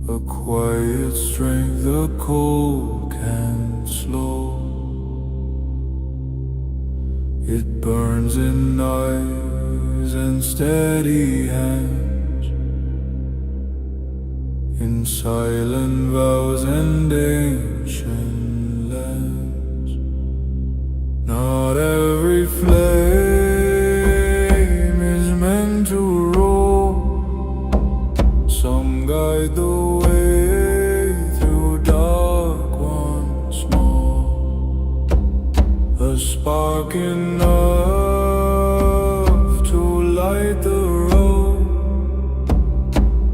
a quiet strength the cold can slow. It burns in eyes and steady hands, in silent vows and ancient lands. Not every flame is meant to roll. Some guide the way through dark once more. A spark enough to light the road,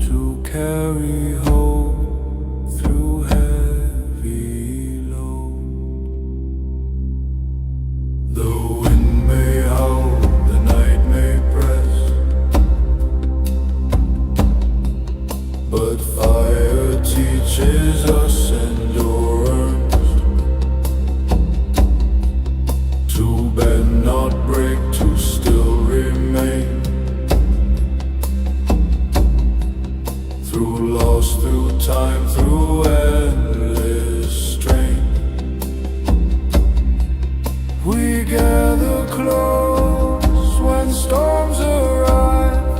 to carry hope through heavy load. The wind may howl, the night may press, but fire teaches us endurance. To bend, not break, to still remain. Through loss, through time, through endless strain, we gather close when storms arrive,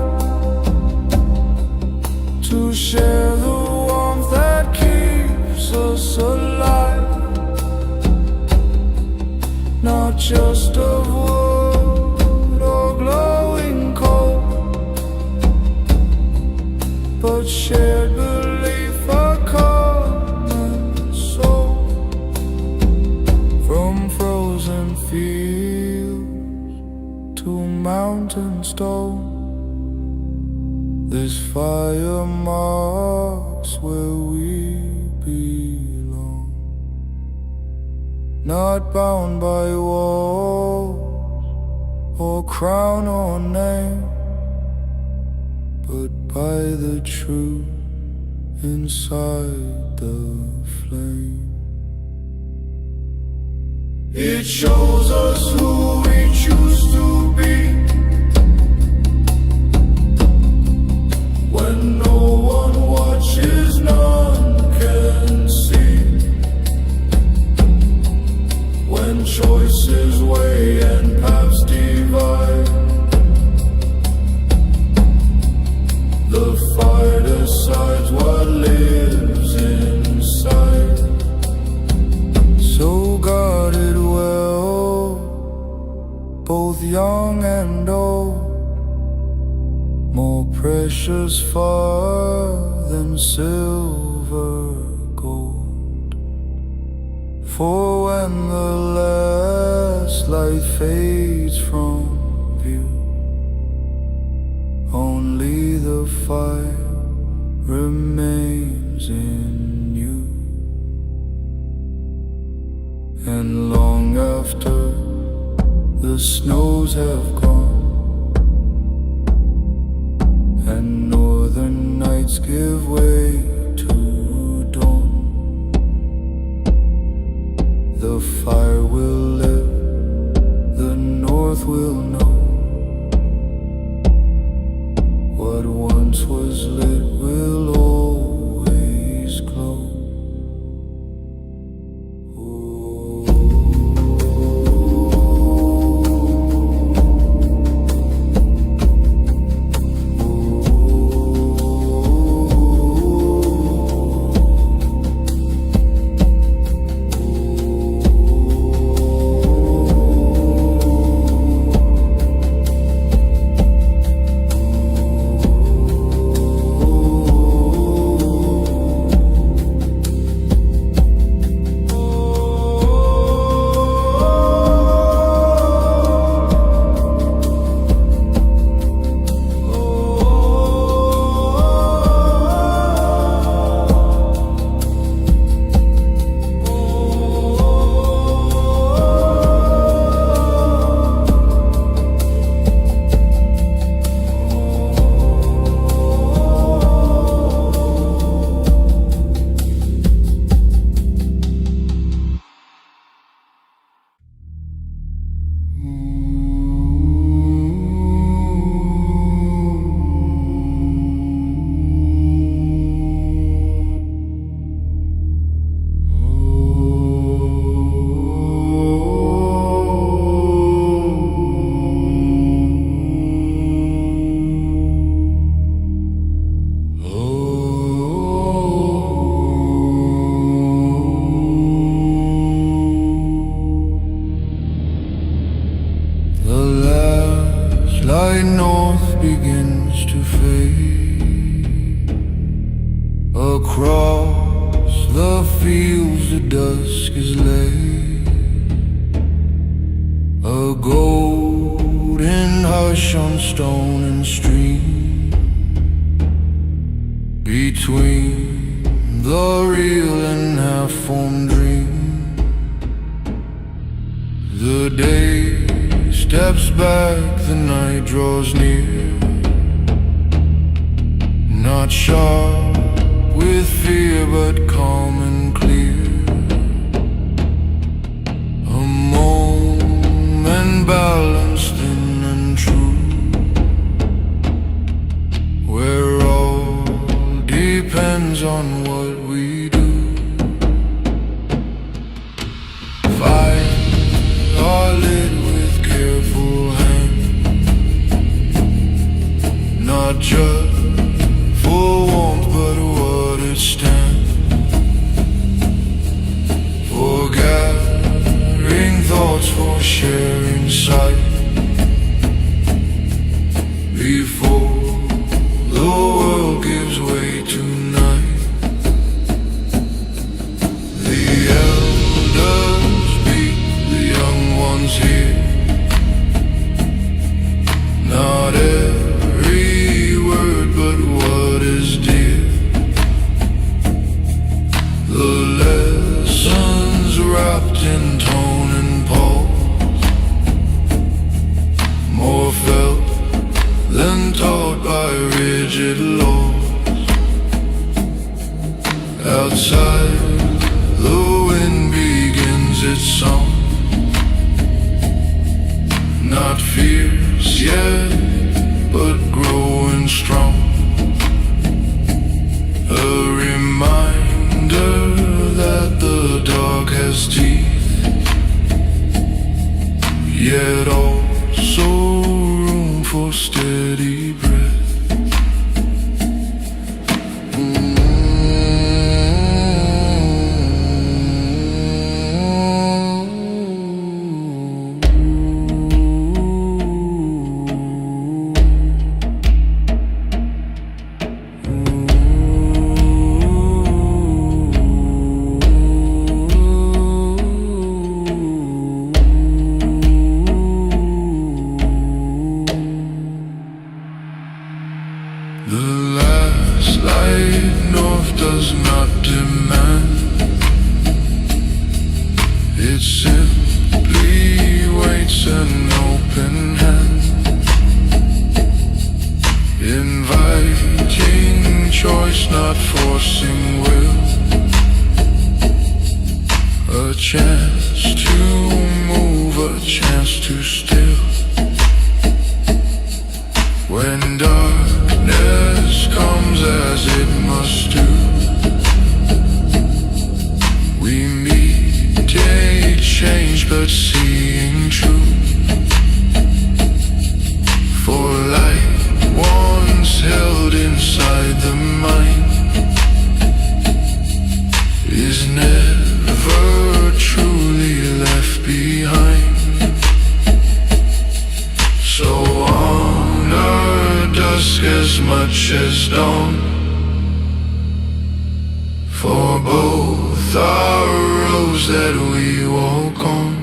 to share the warmth that keeps us alive. Not just of wood or glowing coal, but shared belief, a common soul. From frozen fields to mountain stone, this fire marks where we belong. Not bound by walls or crown or name, but by the truth inside the flame. It shows us who we choose to be, when no one watches, none can see. When choices weigh and paths divide, the fire decides what lives inside. So guard it well, both young and old, more precious far than silver gold. For when the last light fades from view, only the fire remains in you. And long after the snows have gone and northern nights give way to dawn, the fire will live, the north will know. What once was lit will always glow. Across the fields the dusk is laid, a golden hush on stone and stream, between the real and half-formed dream. The day steps back, the night draws near, not sharp with fear but calm and clear. A moment balanced in and true, where all depends on what we do. Fire are lit with careful hand, not just for warmth but what it stands for, gathering thoughts, for sharing sight, before the world gives way tonight. The elders speak, the young ones hear, not every word but what is dear. The lessons wrapped in tone and pulse, more felt than taught by rigid laws. Outside, the wind begins its song, not fierce yet, but growing strong. A reminder that the dark has teeth, yet also room for steady breath. The last light north does not demand, it simply waits an open hand, inviting choice, not forcing will, a chance to move, a chance to still. When darkness comes as it must do, we meet a change but seeing true. For light once held inside the mind is never truly left behind. So honor dusk as much as dawn, for both are roads that we walk on.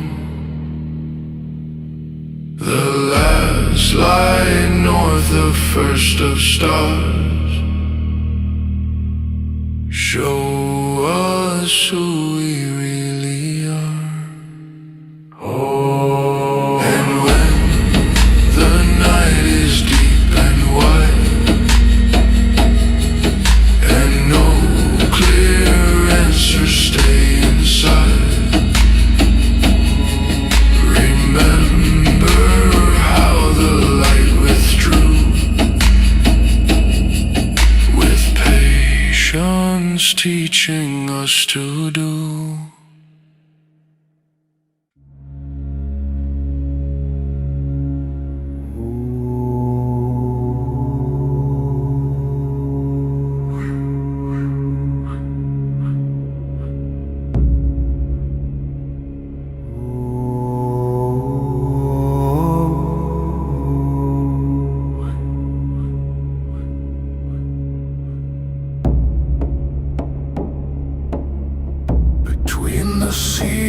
The last light north, the first of stars, show us who we really are. And when the night is deep and wide, and no clear answers stay inside, remember how the light withdrew, with patience teaching us to do.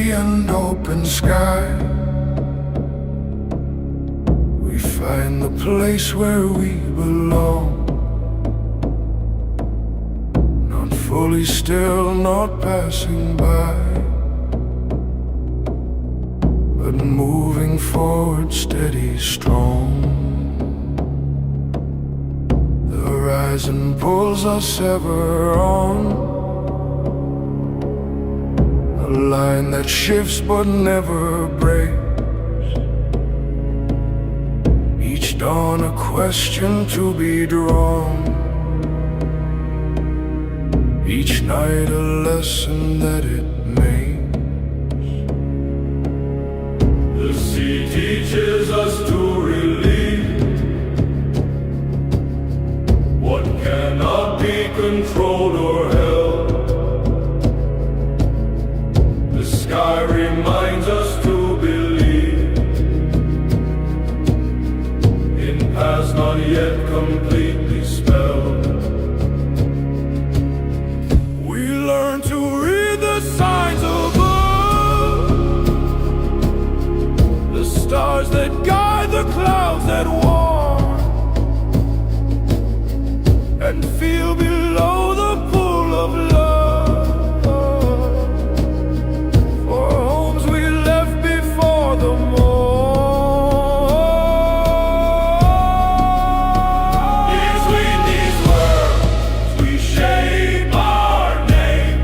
sea and open sky, we find the place where we belong. Not fully still, not passing by, but moving forward, steady, strong. The horizon pulls us ever on, a line that shifts but never breaks. Each dawn a question to be drawn, each night a lesson that it makes. The sea teaches us to release what cannot be controlled or held. The sky reminds us to believe in paths not yet completely spelled. We learn to read the signs above, the stars that guide the clouds that warn, and feel below the pull of love for homes we left before the morn. Between these worlds we shape our name,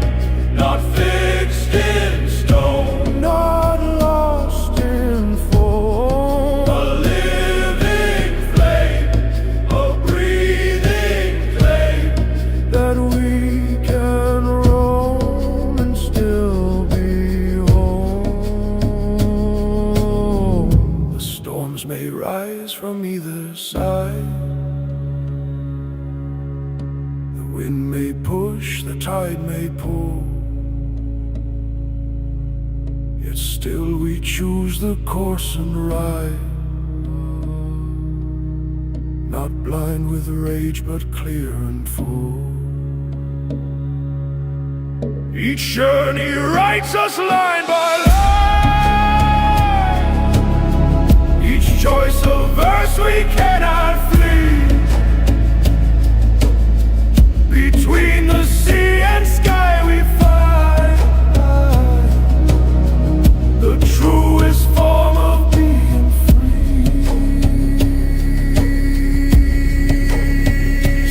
not fixed in stone, not lost in form. A living flame, a breathing clay, that we can roam and still be home. The storms may rise from either side, the wind may push, the tide may pull, yet still we choose the course and ride, not blind with rage but clear and full. Each journey writes us line by line, each choice a verse we cannot flee. Between the sea and sky we find the truest form of being free.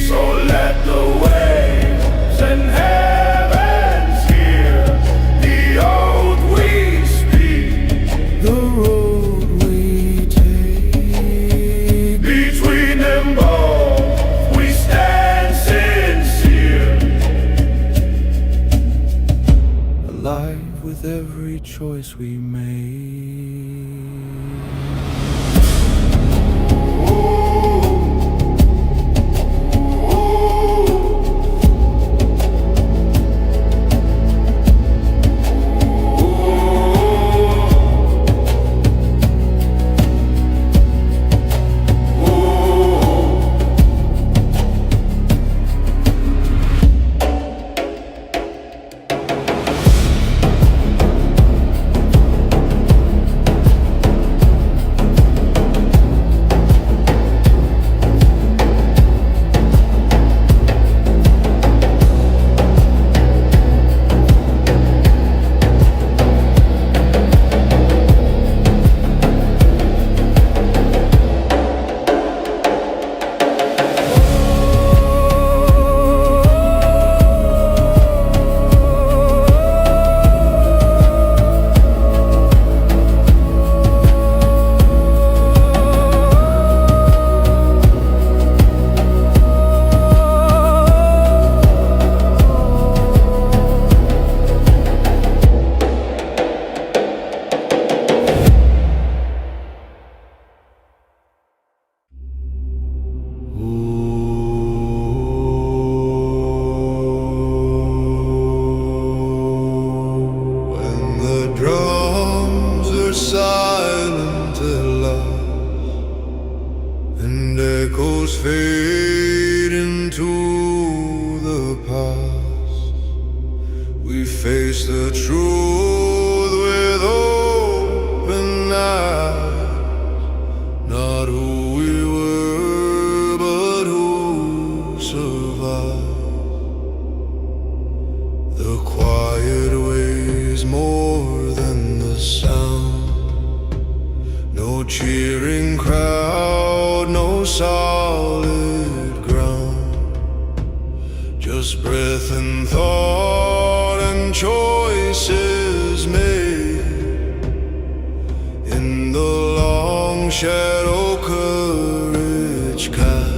So let the waves and heavens hear the oath we speak, the road we take. Between them both we stand sincere, alive with every choice we make. fade into the past. We face the truth with The quiet weighs more than the sound. No cheering crowd, no solid ground. Just breath and thought and choices made in the long shadow courage cast.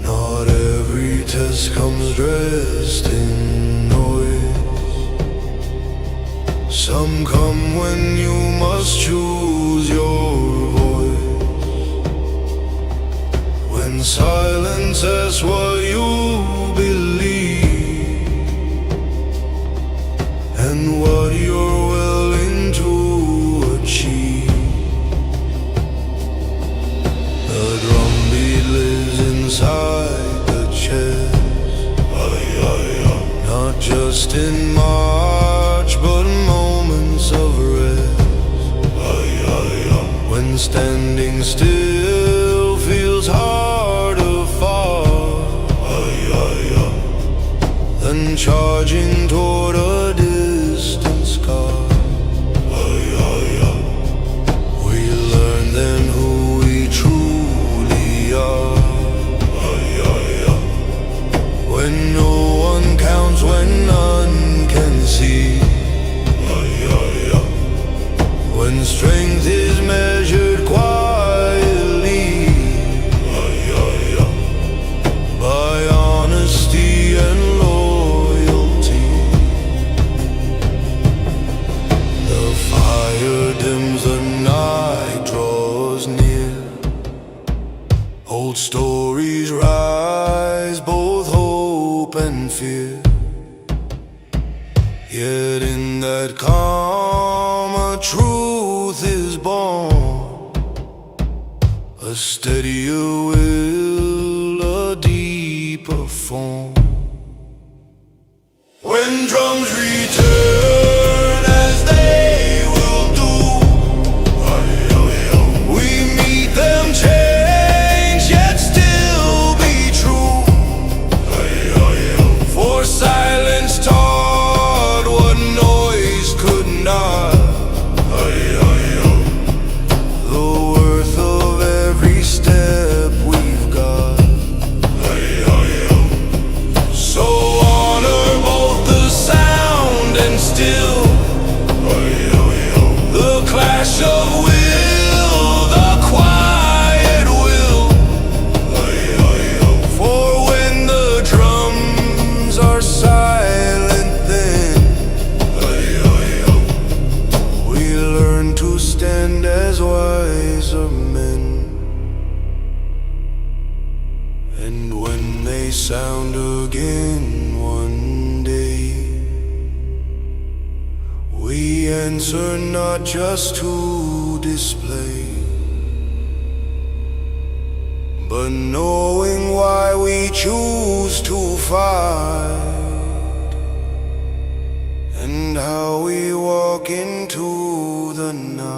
Not every test comes dressed in noise. Some come when you must choose your voice. When silence asks what you believe and what you're willing to achieve. The drumbeat lives inside the chest, not just in march but moments of rest. When standing still feels harder far than charging toward a distant scar. We learn then who we truly are. When no one counts, when none can see. When strength is measured quietly by honesty and loyalty. The fire dims, the night draws near. Old stories rise, both hope and fear. Yet in that calm a truth is born, a steadier will, a deeper form. When drums return as they will do, we meet them changed yet still be true. For silence taught what noise could not. The worth of every step we've got. So honor both the sound and still, the clash of will, the quiet will. For when the drums are silent then we learn to stand as wiser men. And when they sound again one day, we answer not just to display, but knowing why we choose to fight and how we walk into the night.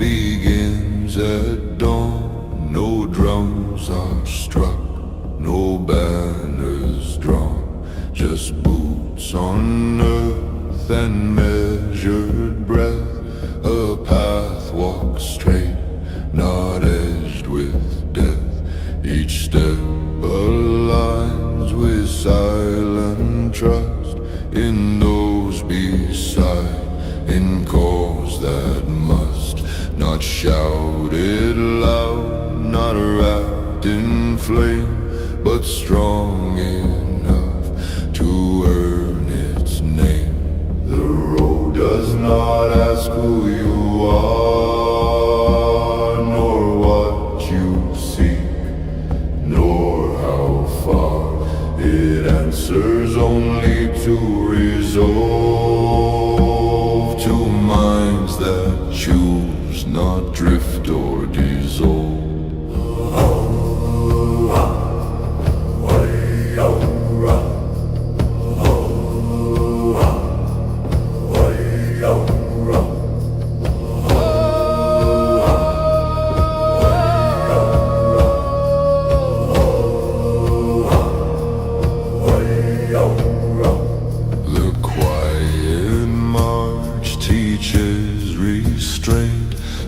begins at dawn. No drums are struck, no banners drawn, just boots on earth and measured breath. A path walked straight, not with death. Each step aligns with silent trust in those beside, in calls that must not shouted loud, not wrapped in flame, but strong enough to earn its name. The road does not ask who you are, nor what you seek, nor how far. It answers only to resolve, to minds that choose not drift or dissolve.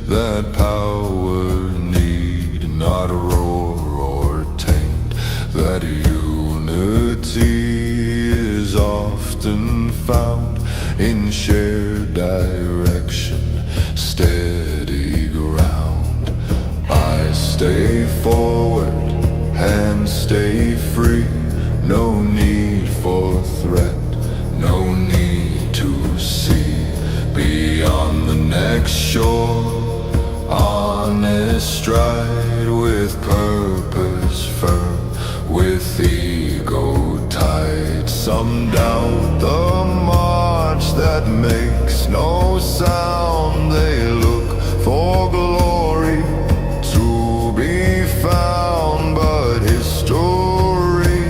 That power need not roar or taint. That unity is often found in shared direction, steady ground. I stay forward, hands stay free. No need for threat, no need to see beyond the next shore. Honest stride with purpose firm, with ego tight. Some doubt the march that makes no sound. They look for glory to be found, but history,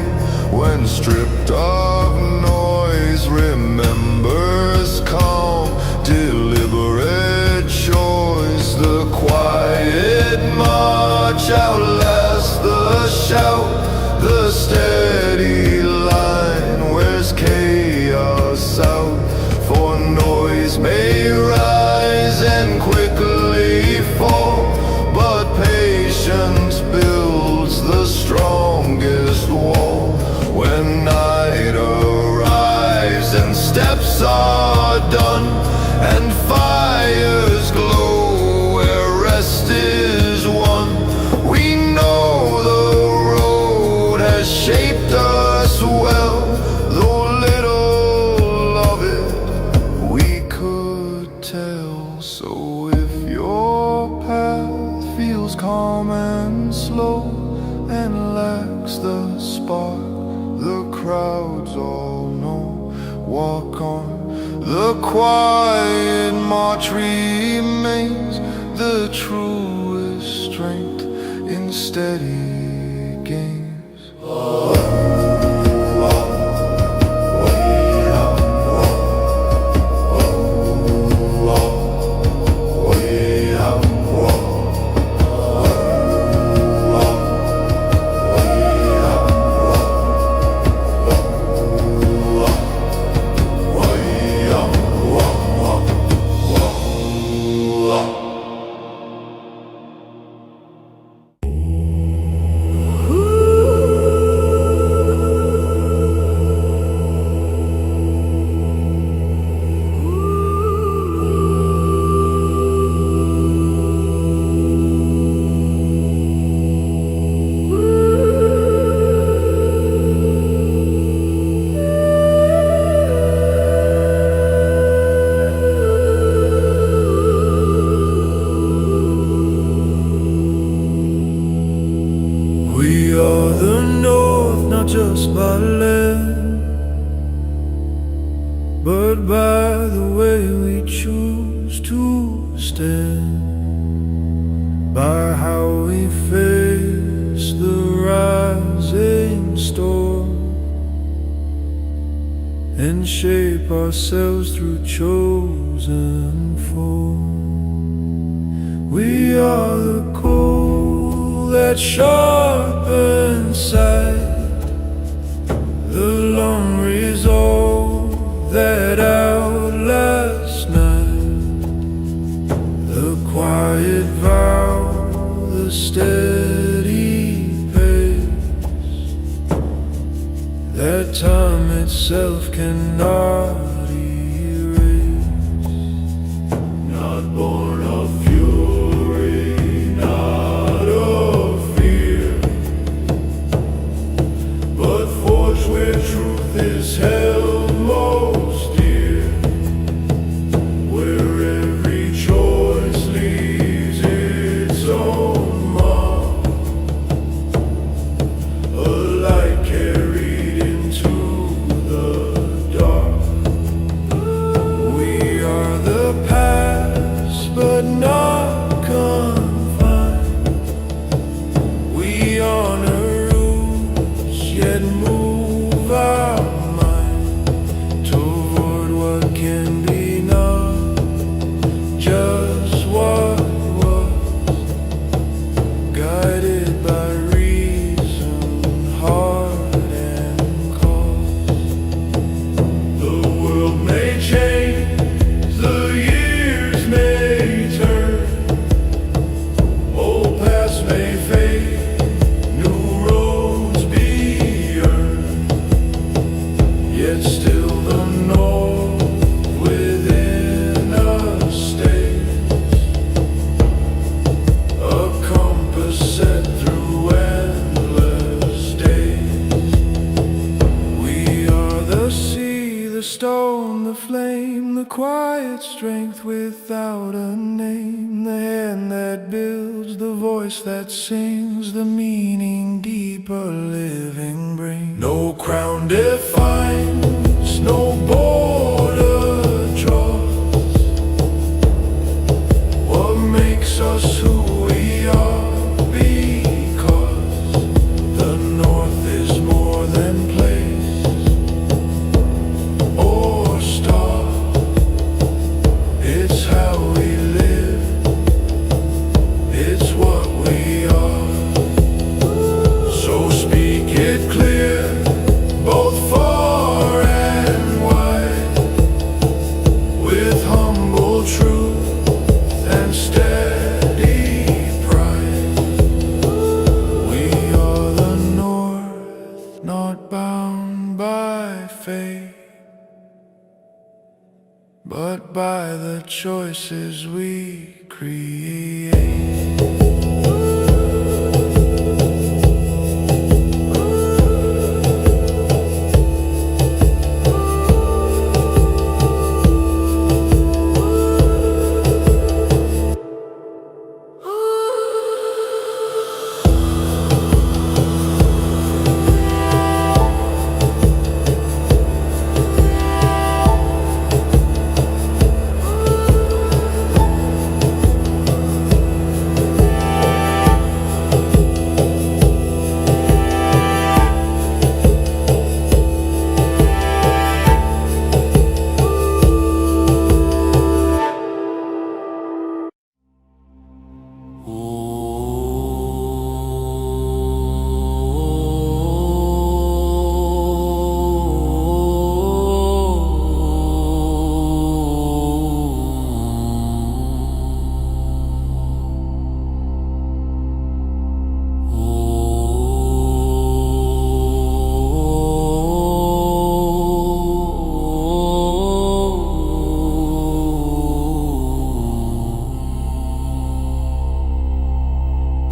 when stripped of noise, remembers calm, deliberate choice. The quiet march outlasts the shout. The steady line wears chaos out. For noise may rise and quickly fall, but patience builds the strongest wall. When night arrives and steps are done and fires glow where rest is won, we know the road has shaped us well. Though little of it we could tell. So if your path feels calm and slow and lacks the spark the crowds all know, walk on. The quiet march remains the truest strength in steady gains. We are the North, not just by land, but by the way we choose to stand, by how we face the rising storm, and shape ourselves through chosen form. We are the coal that sharpens sight, the long resolve that outlasts night, the quiet vow, the steady pace that time itself cannot erase. Not born of fury, not of fear, but forged where truth is held most dear, where every choice leaves its own mark, a light carried into the dark. We are the past, but not confined. We honor roots, yet move our mind toward what can be not just what was, guided by reason, heart and cause. The world may change, the years may turn, old paths may fade, new roads be earned, yet still the north within us stays, a compass set through endless days. We are the sea, the stone, the flame, the quiet strength without a name, the hand that builds, the voice that sings, the meaning deep a living brain. No crown defines, no border draws what makes us who we are, because the north is more than place or star. It's how we live, it's what we are. So speak it clear, both far and wide, with humble truth and steady pride. We are the north, not bound by fate, but by the choices we create.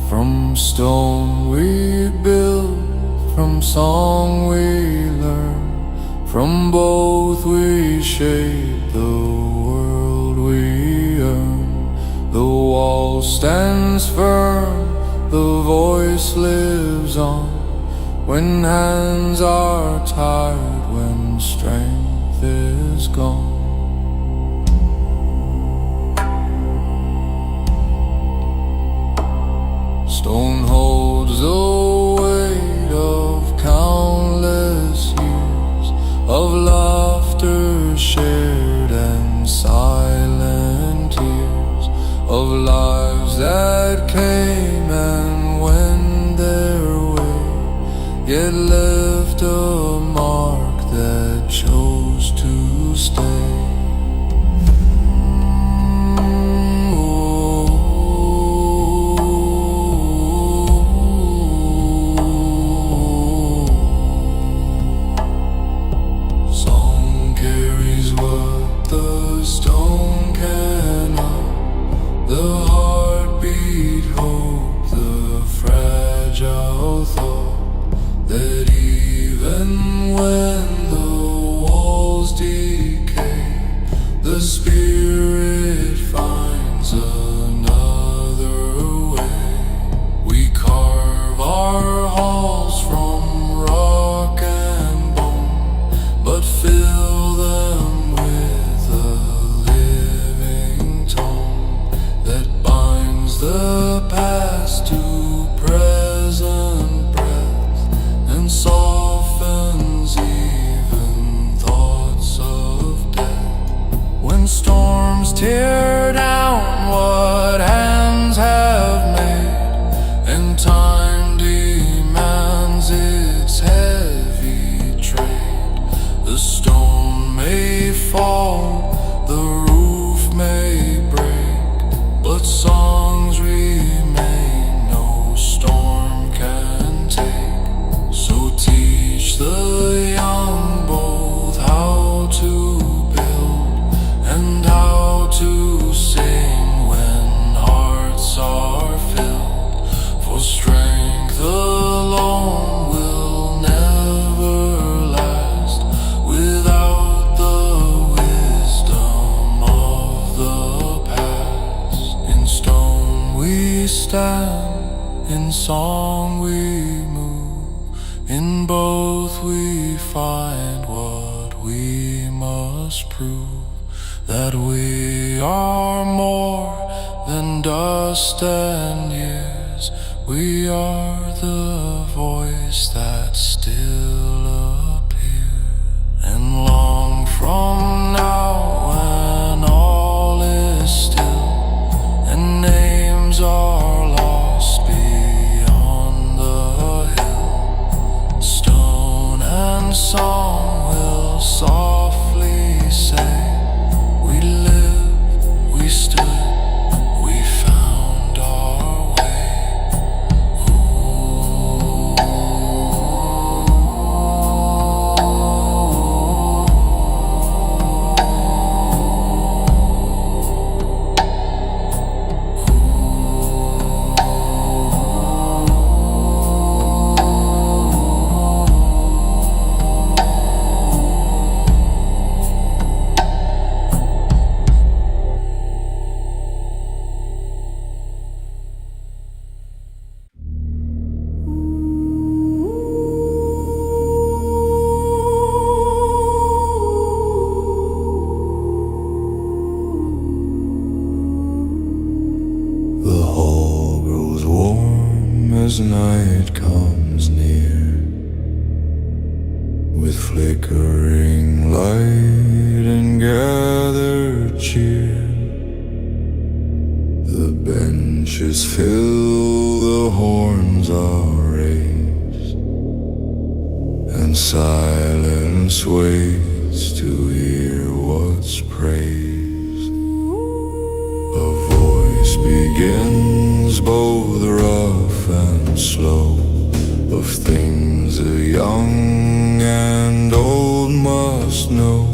From stone we build, from song we learn, from both we shape the world we earn. The wall stands firm, the voice lives on, when hands are tired, when strength is gone. Stone holds the weight of countless years of laughter shared and silent tears, of lives that came and went their way, yet left a mark that chose to stay. sweet hope, the fragile thought that even when the walls decay, the spirit finds another way. We carve our halls from rock and bone, but fill them with a living tone that binds the past to present breath and softens even thoughts of death. When storms tear down what hands have made, and time demands its heavy trade, the stone may fall, the roof may break, but songs remain no storm can take. So teach the young both how to build and how to sing when hearts are filled. For strength alone will never last without the wisdom of the past. In stone we stand, in song we move, in both we find what we must prove, that we are more than dust and years. We are the voice that still appears. And long from now, when all is still and names are lost beyond the hill, stone and song will softly say, we lived, we stood, we found our way. The hall grows warm as night comes near, with flickering light and gathered cheer. The benches fill, the horns are raised, and silence waits to hear what's praised. A voice begins, both rough and slow, of things the young and old must know,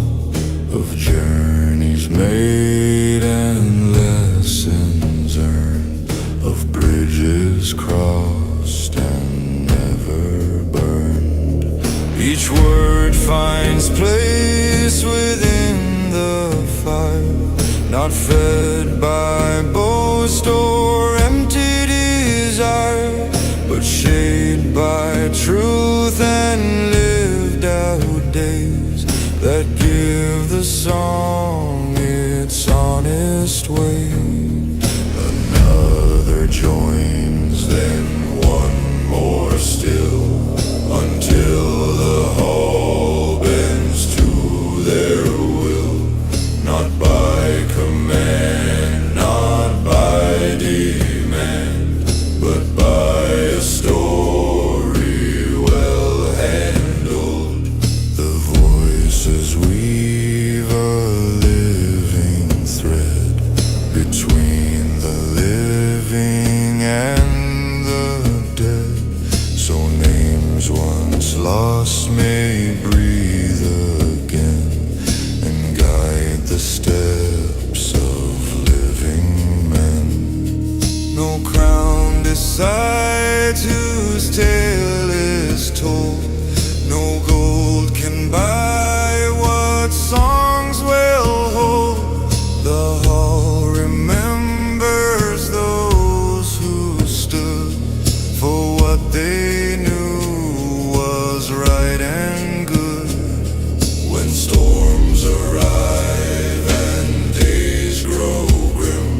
of journeys made and lessons earned, of bridges crossed and never burned. Each word finds place within the fire, not fed by boast or empty desire, but shaped by truth and lived out days that give the song its honest weight. Another joins, then one more still, until the hall bends to their will, not by command, not by demand, but by a story well handled. The voices weave a living thread between tale is told. No gold can buy what songs will hold. The hall remembers those who stood for what they knew was right and good. When storms arrive and days grow grim,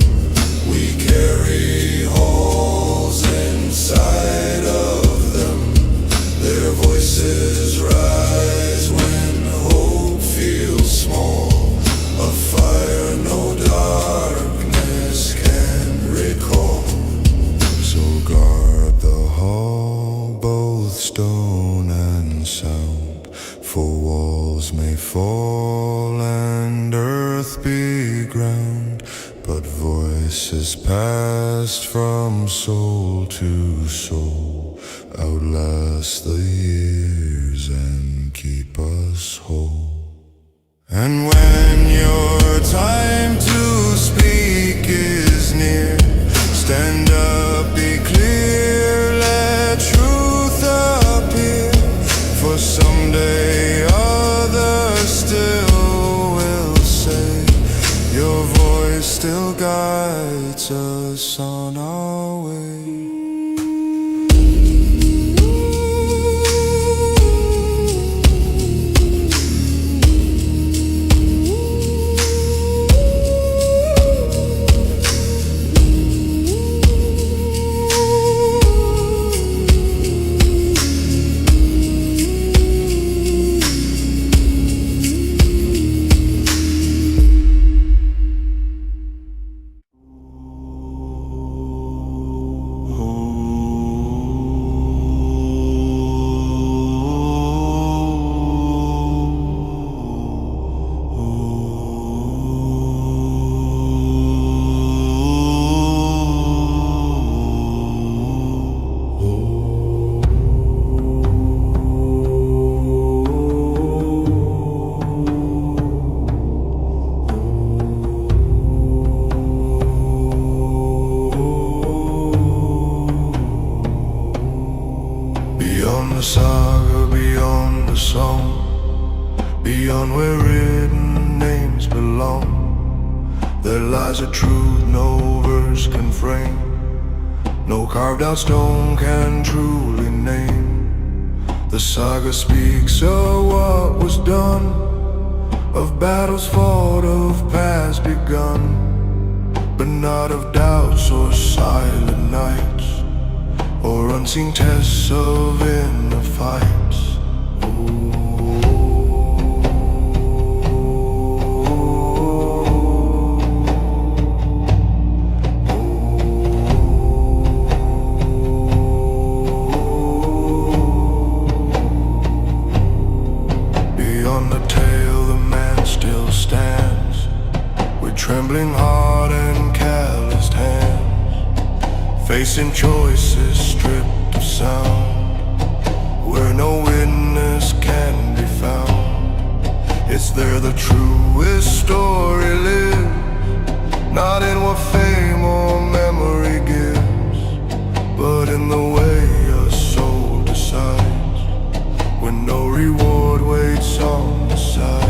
we carry halls inside of them. Their voices rise when hope feels small, a fire no darkness can recall. So guard the hall, both stone and sound, for walls may fall and earth be ground, but voices passed from soul to soul outlast the years and keep us whole. And when your time to speak is near, stand up, be clear, let truth appear. For someday others still will say, your voice still guides us on our way. Beyond the saga, beyond the song, beyond where written names belong, there lies a truth no verse can frame, no carved out stone can truly name. The saga speaks of what was done, of battles fought, of paths begun, but not of doubts or silent nights, or unseen tests of inner fights. Beyond the tale, the man still stands, with trembling heart and calloused hands, facing choices stripped of sound, where no witness can be found. It's there the truest story lives, not in what fame or memory gives, but in the way a soul decides, when no reward waits on the side.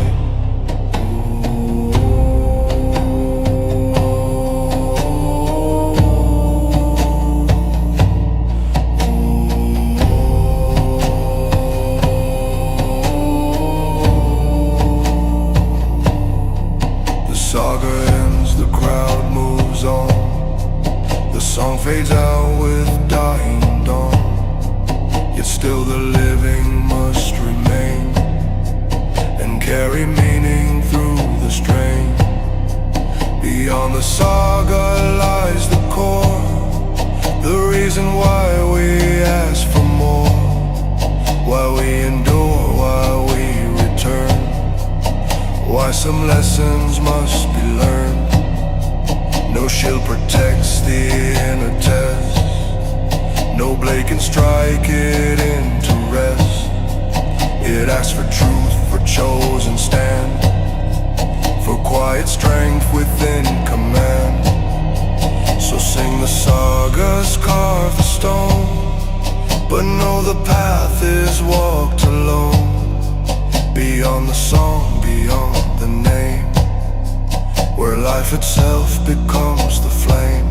Fades out with dying dawn, yet still the living must remain and carry meaning through the strain. Beyond the saga lies the core, the reason why we ask for more, why we endure, why we return, why some lessons must be learned. No shield protects the inner test, no blade can strike it into rest. It asks for truth, for chosen stand, for quiet strength within command. So sing the sagas, carve the stone, but know the path is walked alone. Beyond the song, beyond the name, where life itself becomes the flame.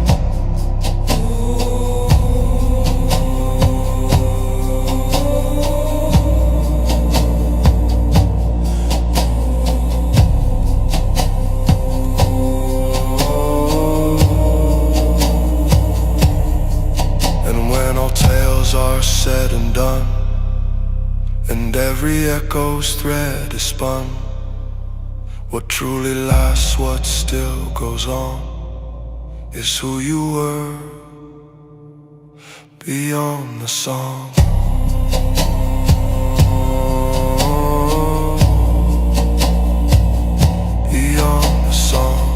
Are said and done, and every echo's thread is spun, what truly lasts, what still goes on, is who you were beyond the song. Beyond the song.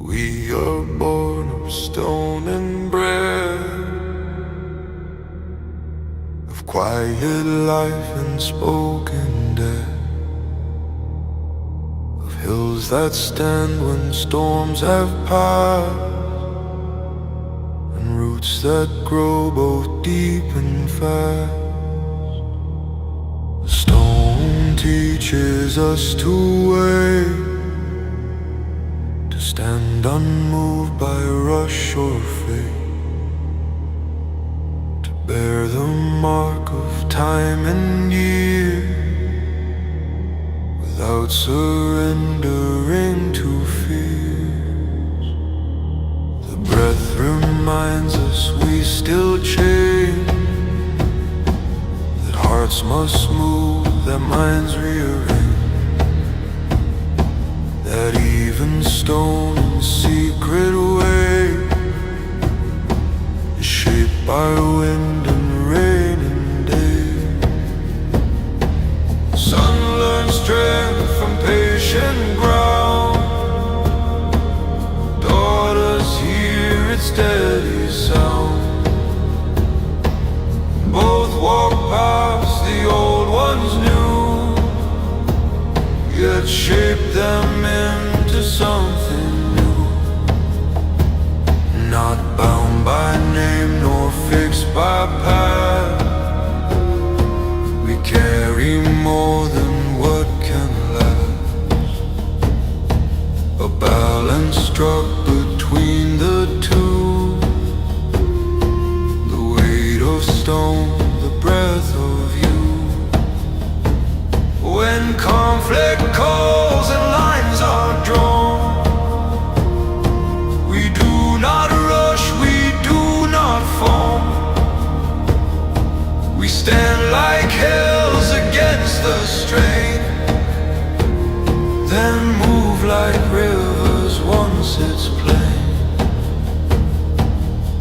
We are born of stone and bread, of quiet life and spoken death, of hills that stand when storms have passed, and roots that grow both deep and fast. The stone teaches us to wait, stand unmoved by rush or fate, to bear the mark of time and year, without surrendering to fears. The breath reminds us we still change, that hearts must move, that minds rearrange, that even stone in secret way is shaped by wind and rain and day. Sun learns strength from patient ground, daughters hear its steady sound. Both walk past the old ones new, yet shape them into something new. Not bound by name nor fixed by path, we carry more than what can last. A balance struck between the two, the weight of stone, the breath of you. When conflict calls and lines are drawn, we do not rush, we do not fall. We stand like hills against the strain, then move like rivers once it's plain.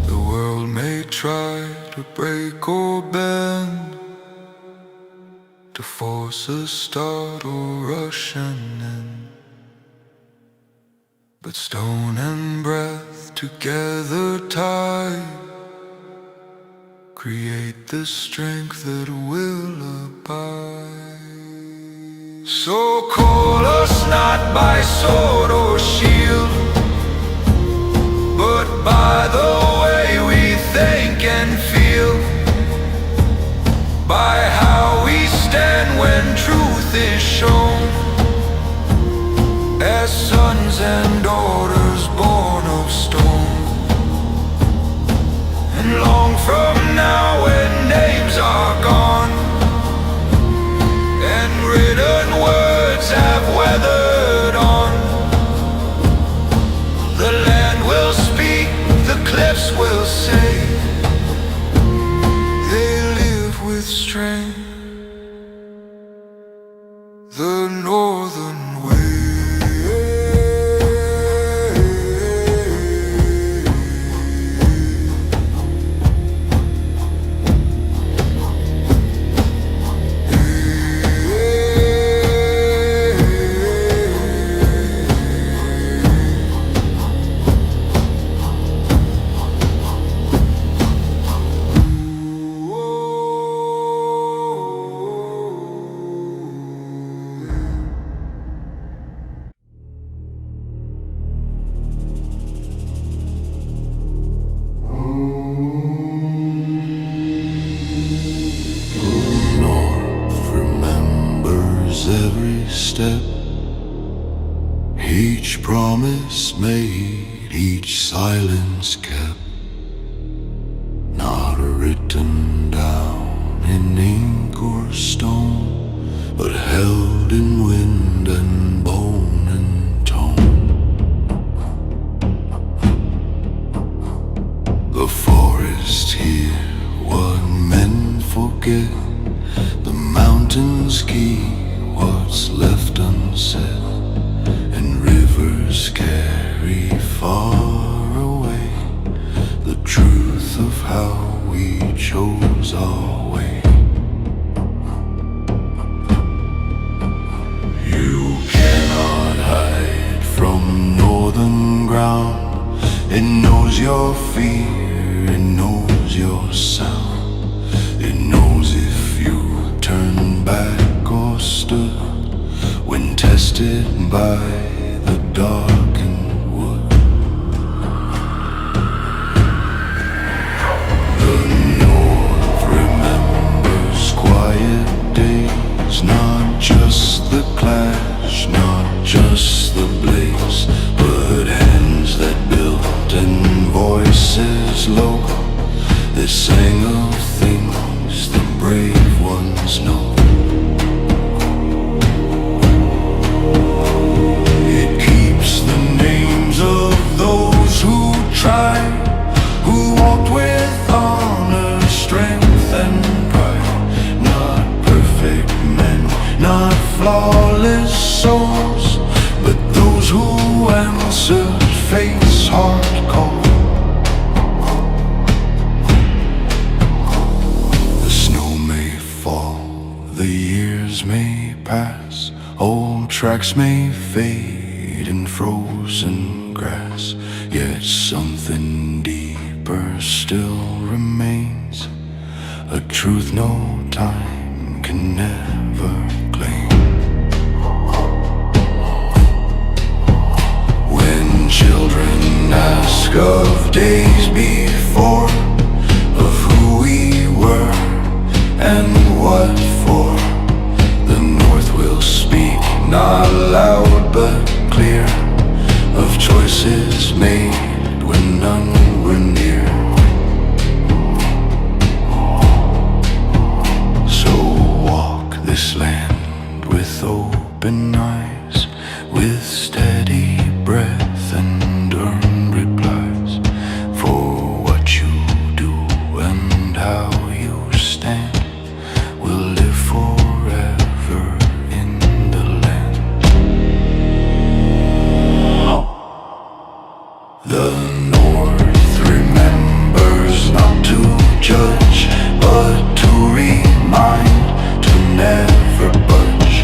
The world may try to break or bend, to force a start or rush an end, but stone and breath together tied create the strength that will abide. So call us not by sword or shield, but by the way we think and feel, by how we stand when truth is shown, as sons and daughters born of stone. And long from now, when names are gone and written words have weathered on, the land will speak Each promise made, each silence kept, not written down in ink or stone, but held in wind and bone and tone. The forest here, what men forget, the mountains keep what's left unsaid, and rivers carry far away the truth of how we chose our way. You cannot hide from northern ground. It knows your fear, it knows your sound. It knows if you turn back or stood when tested by the darkened wood. The north remembers quiet days, not just the clash, not just the blaze, but hands that built and voices low that sang of things the brave ones know. It keeps the names of those who tried, who walked with honor, strength and pride. Not perfect men, not flawless souls, but those who answered fate's hard call. The years may pass, old tracks may fade in frozen grass, yet something deeper still remains, a truth no time can never claim. When children ask of days before, of who we were and what for, the North will speak, not loud but clear, of choices made when none were near. So walk this land with open eyes, with steady breath and earned replies, for what you do and how you stand will live forever in the land. The North remembers not to judge, but to remind, to never budge,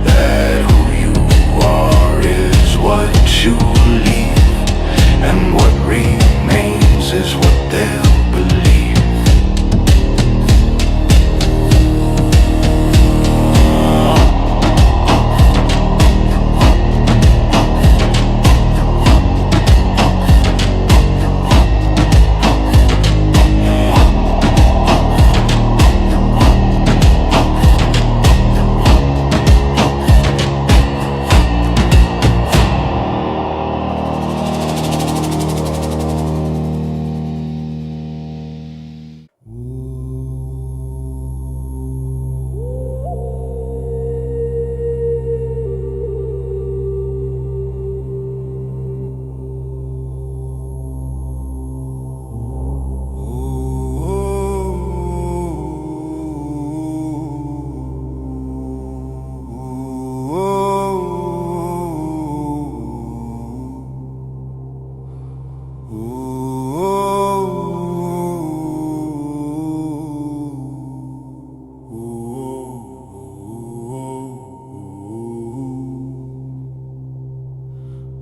that who you are is what you leave, and what remains is what they'll believe.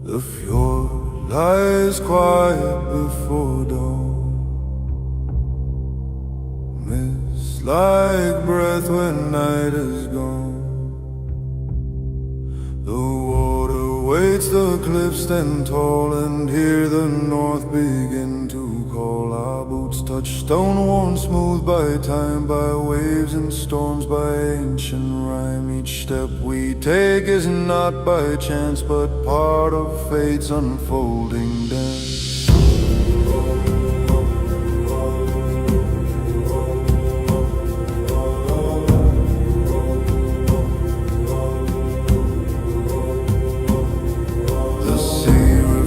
The fjord lies quiet before dawn, mist like breath when night is gone. The water waits, the cliffs stand tall, and here the north begin to call. Our boots footsteps touch stone worn smooth by time, by waves and storms, by ancient rhyme. Each step we take is not by chance, but part of fate's unfolding dance.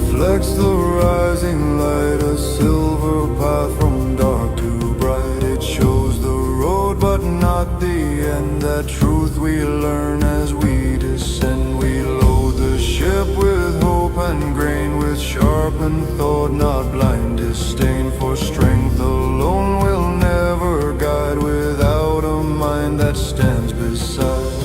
Reflects the rising light, a silver path from dark to bright. It shows the road but not the end, that truth we learn as we descend. We load the ship with hope and grain, with sharpened thought, not blind disdain. For strength alone will never guide, without a mind that stands beside.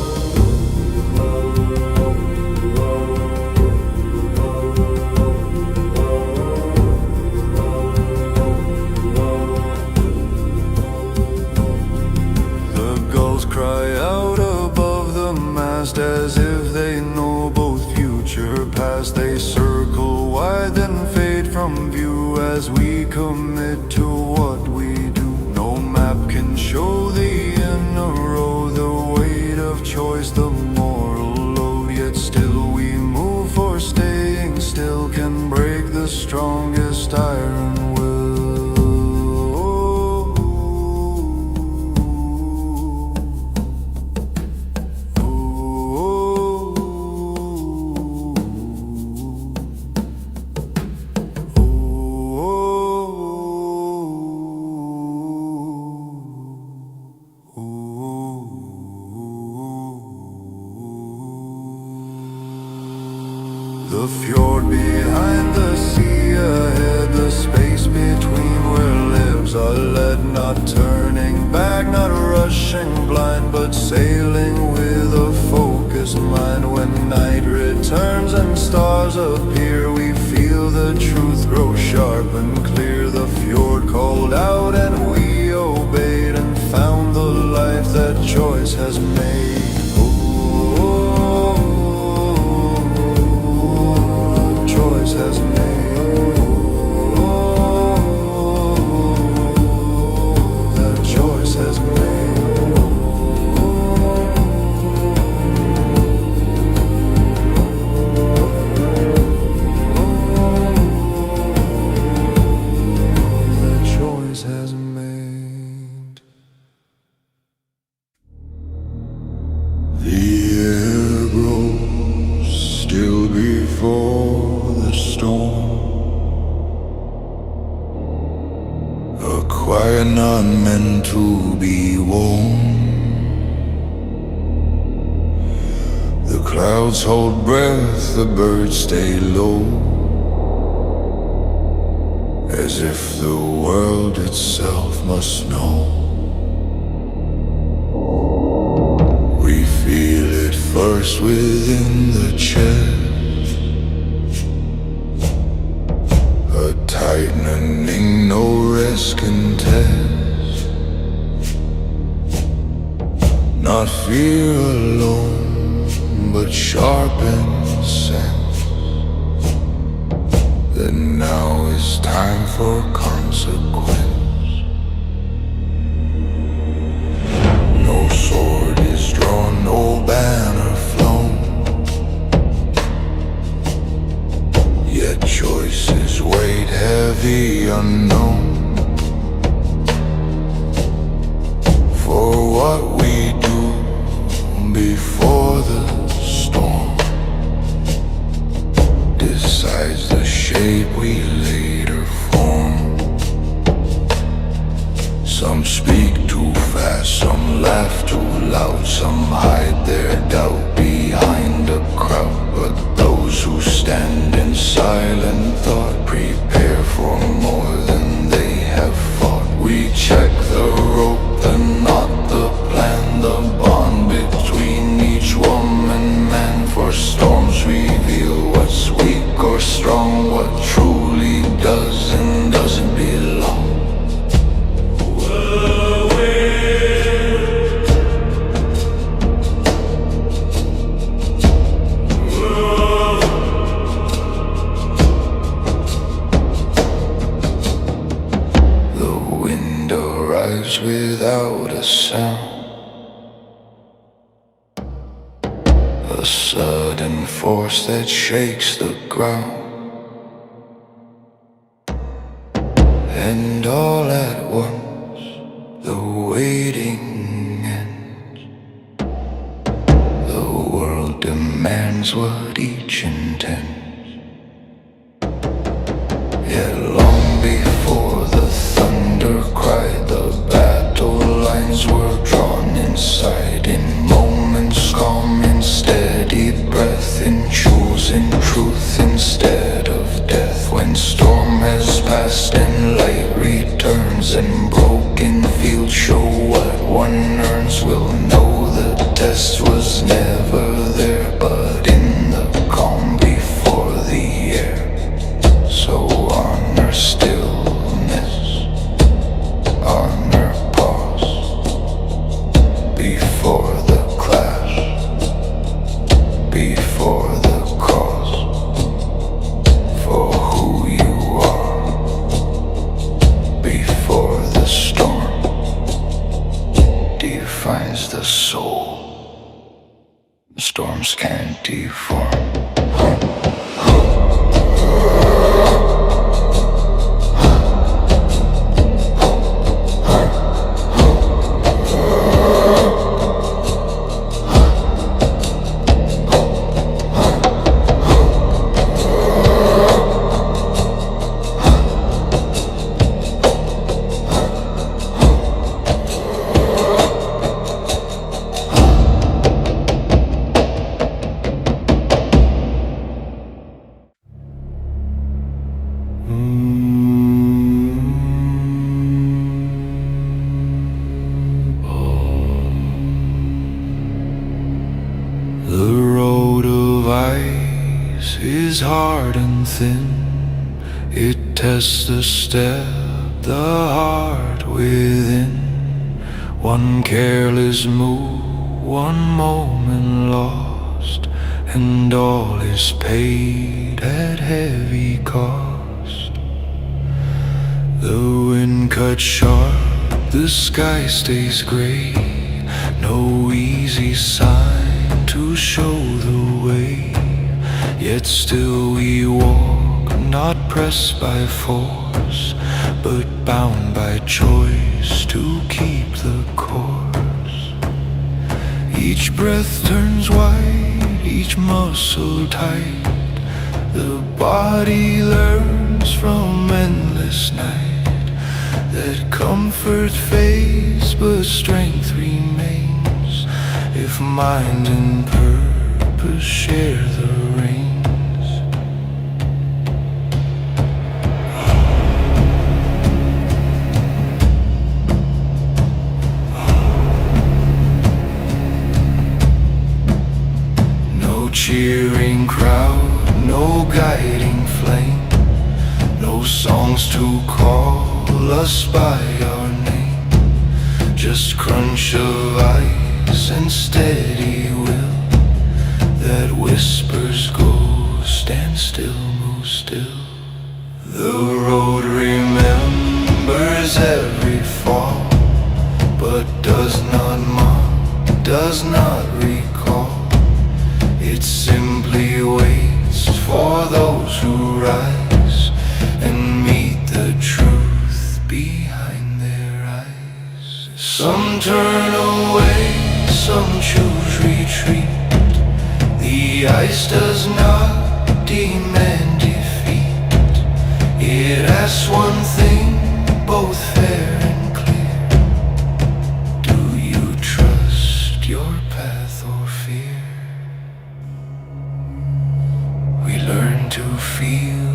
Cry out above the mast as if they know both future past. They circle wide then fade from view as we commit to what we do. No map can show the inner road, the weight of choice, the moral load. Yet still we move, for staying still can break the strongest iron will. The fjord behind, the sea ahead, the space between where lives are led. Not turning back, not rushing blind, but sailing with a focused mind. When night returns and stars appear, we feel the truth grow sharp and clear. The fjord called out and we obeyed, and found the life that choice has made. Has made. That choice has made. That choice has made. The air grows still before the storm, a quiet not meant to be warm. The clouds hold breath, the birds stay low, as if the world itself must know. We feel it first within the chest, tightening no rest can test. Not fear alone, but sharpened sense, that now is time for consequence. No sword is drawn, no banner flown, yet choices weighed heavy unknown. For what we do before the storm decides the shape we later form. Some speak too fast, some laugh too loud, some hide their doubt behind a crowd. But those who stand in silent thought prepare for more than they have fought. We check the rope and not the plan, the bond between each woman man. For storms reveal what's weak or strong, what truly does and doesn't belong. The burns without a sound. A sudden force that shakes the ground. And all at once the waiting ends. The world demands what each intends. Yet long before the thunder cried, the battle lines were drawn inside. In moments calm, in steady breath, in choosing truth instead of death. When storm has passed and light returns, and broken fields show what one earns, we'll know the test was never there, but in the calm before the air. So honor stillness, honor pause before the clash, before the cause, for who you are, before the storm defines the soul. Storms can't deform. The road of ice is hard and thin. It tests the step, the heart within. One careless move, one moment lost, and all is paid at heavy cost. The wind cuts sharp, the sky stays gray. No easy sign to show the way. Yet still we walk, not pressed by force, but bound by choice to keep the course. Each breath turns wide, each muscle tight. The body learns from endless night that comfort fades but strength remains if mind and purpose share the reins. No cheering crowd, no guiding flame, no songs to call us by our name. Just crunch of ice and steady will that whispers go, stand still, move still. The road remembers every fall, but does not mock, does not recall. It simply waits for those who rise and meet the truth behind their eyes. Some turn away, some choose retreat. The ice does not demand defeat. It asks one thing, both fair and clear. Do you trust your path or fear? We learn to feel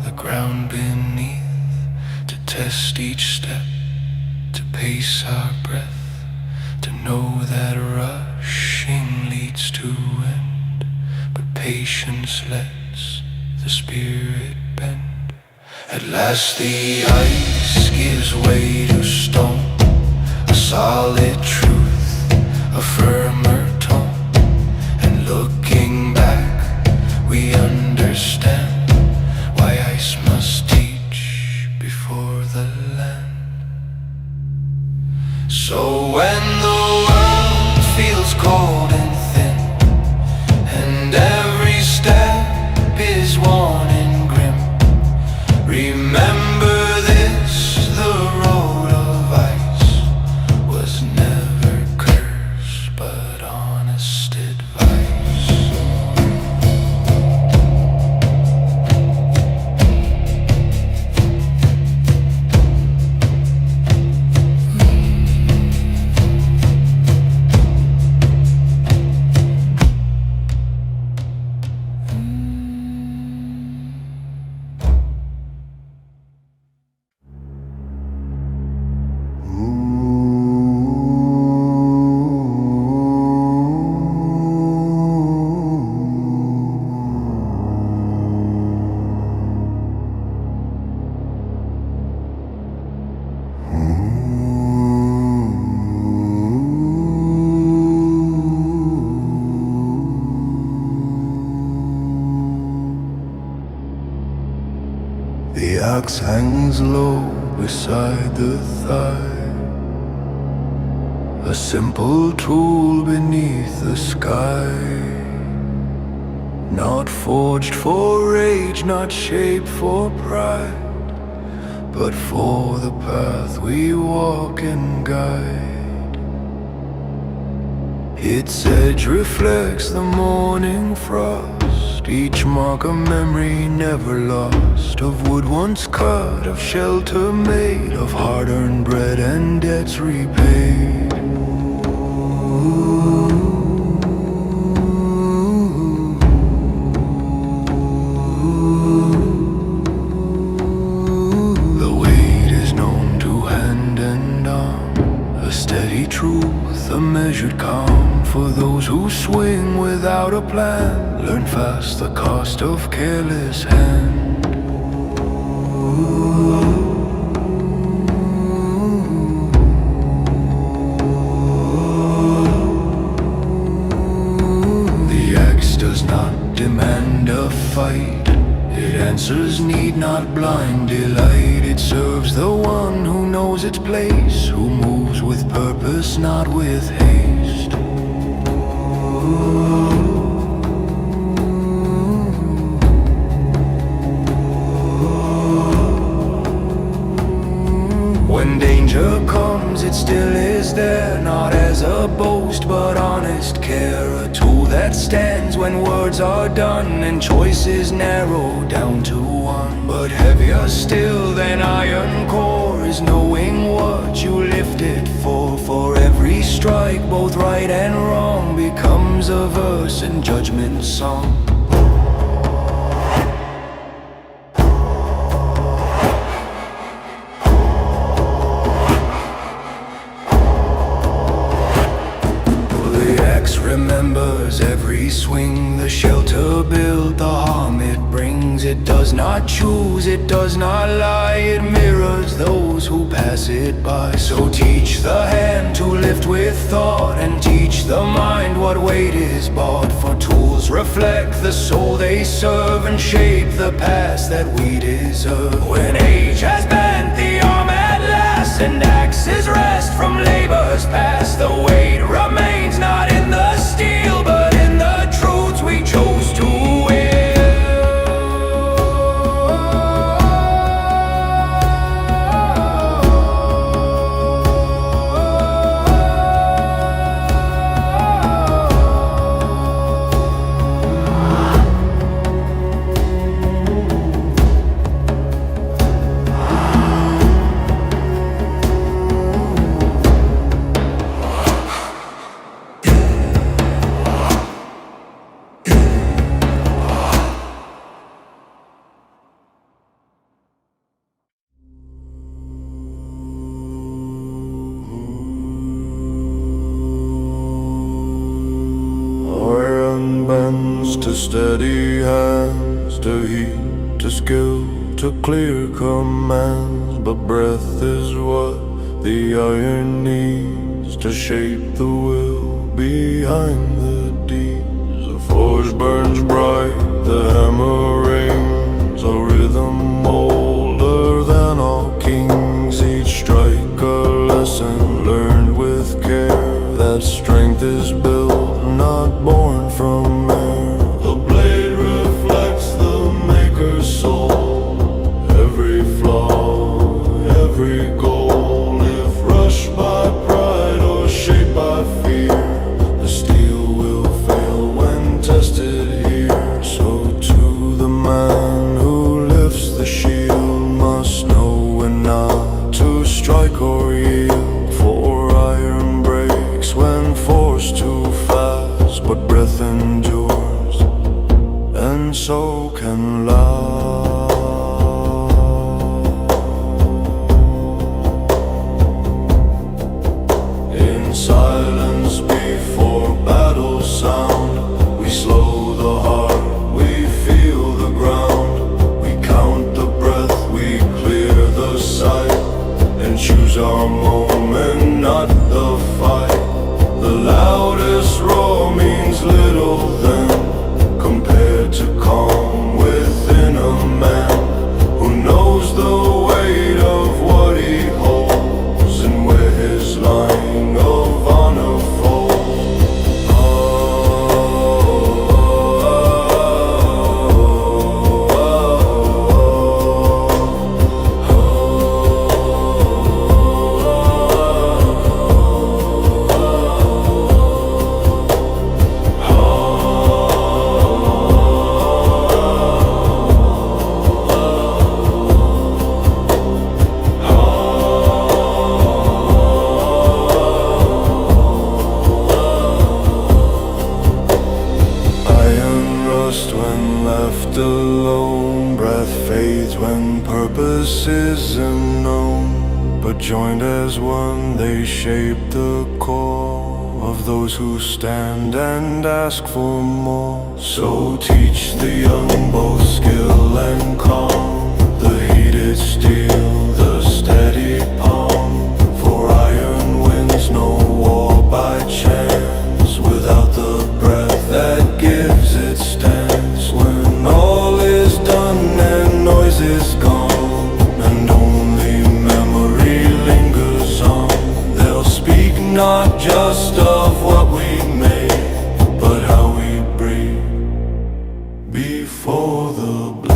the ground beneath, to test each step, to pace our breath, to know that rushing leads to end, but patience lets the spirit bend. At last the ice gives way to stone, a solid truth, a firmer tone. And looking back, we understand why ice must teach before the land. The axe hangs low beside the thigh, a simple tool beneath the sky. Not forged for rage, not shaped for pride, but for the path we walk and guide. Its edge reflects the morning frost, each mark a memory never lost, of wood once cut, of shelter made, of hard-earned bread and debts repaid. The weight is known to hand and arm, a steady truth, a measured calm. For those who swing without a plan, learn fast the cost of careless hand. The axe does not demand a fight, it answers need, not blind delight. It serves the one who knows its place, who moves with purpose, not with haste. When danger comes, it still is there, not as a boast but honest care, a tool that stands when words are done and choices narrow down to one. But heavier still than iron core is knowing what you lift it for. For every strike, both right and wrong, becomes a verse in judgment song. Remembers every swing, the shelter built, the harm it brings. It does not choose, it does not lie, it mirrors those who pass it by. So teach the hand to lift with thought, and teach the mind what weight is bought. For tools reflect the soul they serve, and shape the past that we deserve. When age has bent the arm at last, and axes rest from labors past, the weight remains not in the steel, but in the truths we chose to to steady hands, to heat, to skill, to clear commands. But breath is what the iron needs to shape the will behind the deeds. The forge burns bright, the hammer rings, a rhythm older than all kings. Each strike a lesson learned with care, that strength is built, not born from air. The blade reflects the maker's soul, every flaw, every goal. If rushed by pride or shaped by fear, the steel will fail when tested here. So to the man who lifts the shield, must know when not to strike or yield. For iron breaks when forced too fast, but breath endures, and so can last. path fades when purpose isn't known, but joined as one they shape the core of those who stand and ask for more. So teach the young both skill and calm, the heated steel, the steady palm. For iron wins no war by chance, without the breath that gives it stance. When all is done and noise is gone, and only memory lingers on, they'll speak not just of what we made, but how we breathe before the blade.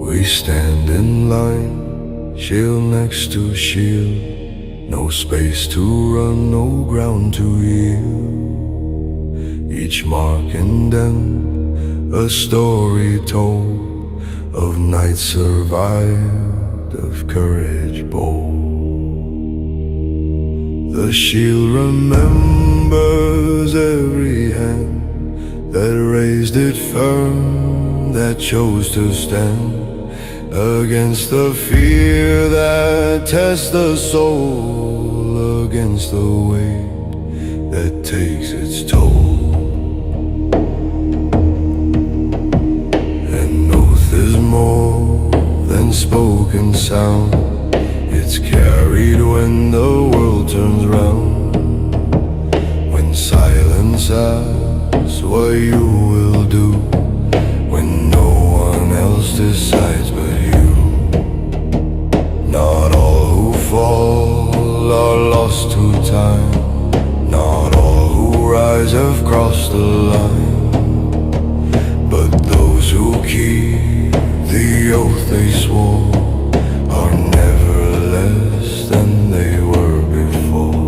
We stand in line, shield next to shield, no space to run, no ground to yield. Each mark and them, a story told, of nights survived, of courage bold. The shield remembers every hand that raised it firm, that chose to stand against the fear that tests the soul, against the weight that takes its toll. An oath is more than spoken sound, it's carried when the world turns round. When silence asks what you will do, when no one else decides but you. Not all who fall are lost to time, not all who rise have crossed the line, but those who keep the oath they swore are never less than they were before.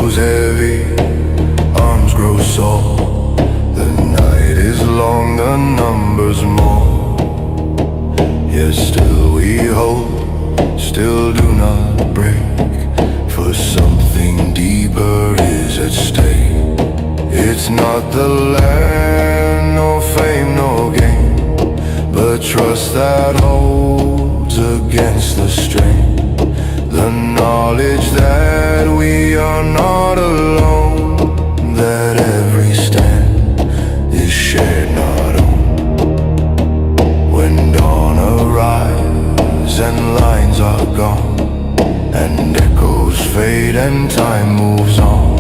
Heavy, arms grow sore, the night is long, the numbers more. Yet still we hope, still do not break, for something deeper is at stake. It's not the land, no fame, no gain, but trust that holds against the strain. The knowledge that we are not alone, that every stand is shared, not owned. When dawn arrives and lines are gone, and echoes fade and time moves on,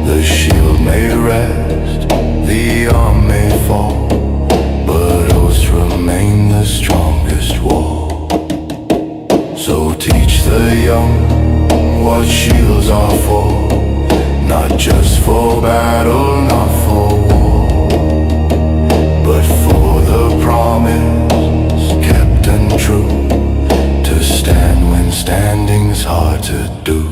the shield may rest, the arm may fall, but oaths remain the strongest wall. So teach the young what shields are for, not just for battle, not for war, but for the promise kept and true, to stand when standing's hard to do.